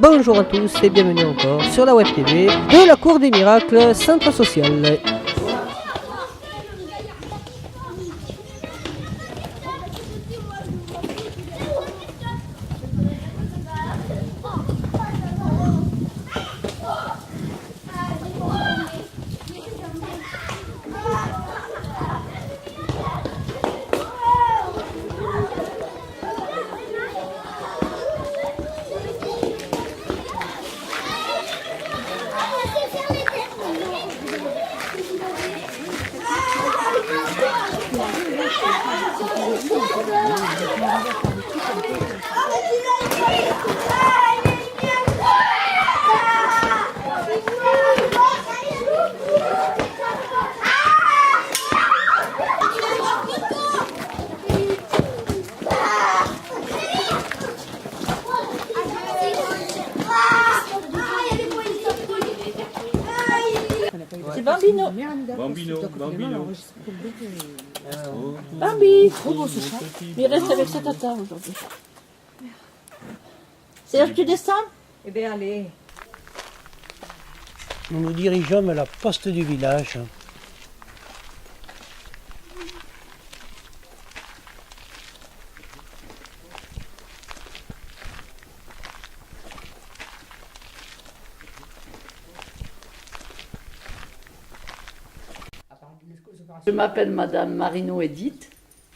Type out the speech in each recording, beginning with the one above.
Bonjour à tous et bienvenue encore sur la Web TV de la Cour des Miracles, Centre Social. C'est Bambino. Bambino. Bambi. Il reste avec sa tata aujourd'hui. C'est là que tu descends? Eh bien, allez. Nous nous dirigeons vers la poste du village. Je m'appelle Madame Marino Edith.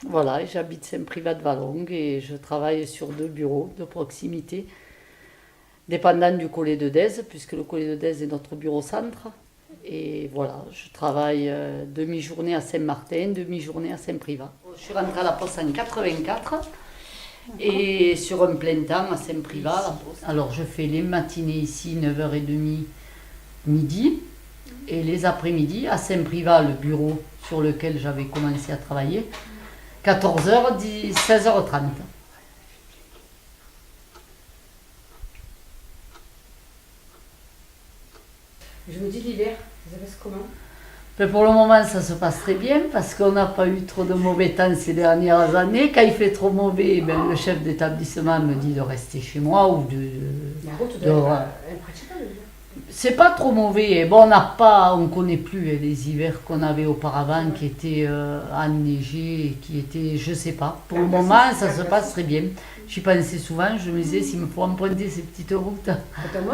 Voilà, j'habite Saint-Privat-de-Valongue et je travaille sur 2 bureaux de proximité, dépendant du Collet de Dèze, puisque le Collet de Dèze est notre bureau centre. Et voilà, je travaille demi-journée à Saint-Martin, demi-journée à Saint-Privat. Je suis rentrée à la poste en 84 et sur un plein temps à Saint-Privat. Alors je fais les matinées ici, 9h30, midi, et les après-midi à Saint-Privat, le bureau sur lequel j'avais commencé à travailler, 14h, 16h30. Je me dis l'hiver, ça se passe comment? Mais pour le moment, ça se passe très bien parce qu'on n'a pas eu trop de mauvais temps ces dernières années. Quand il fait trop mauvais, le chef d'établissement me dit de rester chez moi ou de. La route de- impraticable. C'est pas trop mauvais. Et bon, on connaît plus les hivers qu'on avait auparavant qui étaient enneigés et qui étaient, je sais pas. Pour le moment, ça se passe très bien. J'y pensais souvent. Je me disais s'il me faut emprunter ces petites routes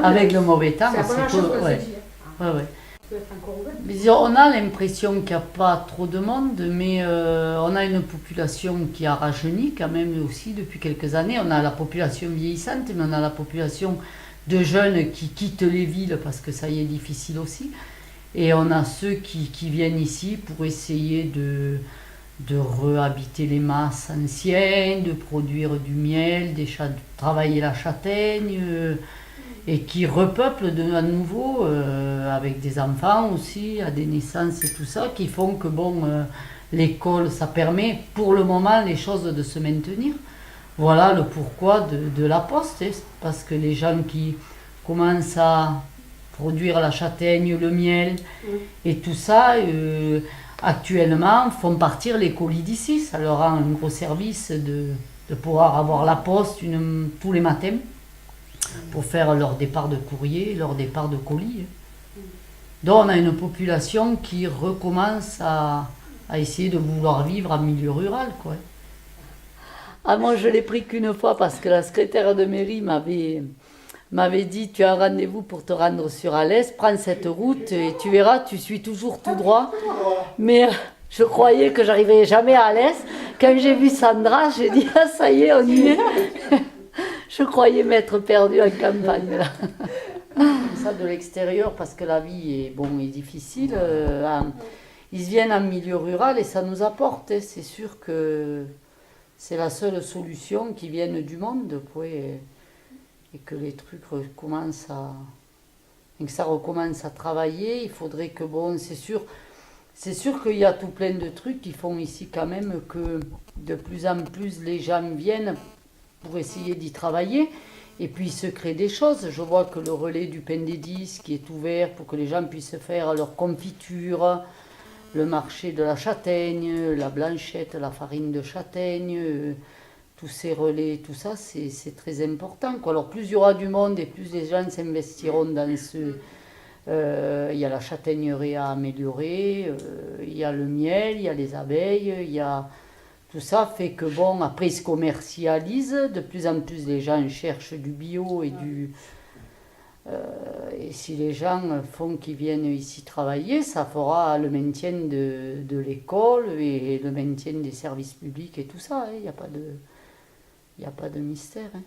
avec le mauvais temps, C'est la première chose qu'on ouais. se dit. Ouais, ouais. Ça peut être encore ouvert. Mais on a l'impression qu'il n'y a pas trop de monde, mais on a une population qui a rajeuni quand même aussi depuis quelques années. On a la population vieillissante, mais on a la population de jeunes qui quittent les villes parce que ça y est difficile aussi. Et on a ceux qui viennent ici pour essayer de réhabiter les masses anciennes, de produire du miel, de travailler la châtaigne. Et qui repeuplent à nouveau avec des enfants aussi, à des naissances et tout ça, qui font que l'école, ça permet pour le moment les choses de se maintenir. Voilà le pourquoi de la poste, parce que les gens qui commencent à produire la châtaigne, le miel et tout ça, actuellement font partir les colis d'ici. Ça leur rend un gros service de pouvoir avoir la poste tous les matins, pour faire leur départ de courrier, leur départ de colis. Donc on a une population qui recommence à essayer de vouloir vivre en milieu rural, quoi. Ah, moi je l'ai pris qu'une fois parce que la secrétaire de mairie m'avait dit tu as un rendez-vous pour te rendre sur Alès, prends cette route et tu verras, tu suis toujours tout droit. Mais je croyais que j'arriverais jamais à Alès. Quand j'ai vu Sandra, j'ai dit ah ça y est, on y est. Je croyais m'être perdue en campagne là. Comme ça de l'extérieur parce que la vie est difficile. Ils viennent en milieu rural et ça nous apporte. C'est sûr que c'est la seule solution qui vienne du monde, quoi, et que les trucs recommencent et que ça recommence à travailler. Il faudrait que c'est sûr qu'il y a tout plein de trucs qui font ici quand même que de plus en plus les gens viennent pour essayer d'y travailler. Et puis il se crée des choses. Je vois que le relais du pain des 10 qui est ouvert pour que les gens puissent faire leur confiture, le marché de la châtaigne, la blanchette, la farine de châtaigne, tous ces relais, tout ça, c'est très important, quoi. Alors plus il y aura du monde et plus les gens s'investiront dans ce... Il y a la châtaigneraie à améliorer, il y a le miel, il y a les abeilles, il y a... Tout ça fait que, bon, après, ils se commercialisent. De plus en plus, les gens cherchent du bio et du... et si les gens font qu'ils viennent ici travailler, ça fera le maintien de l'école et le maintien des services publics et tout ça. Il n'y a pas de mystère. Hein.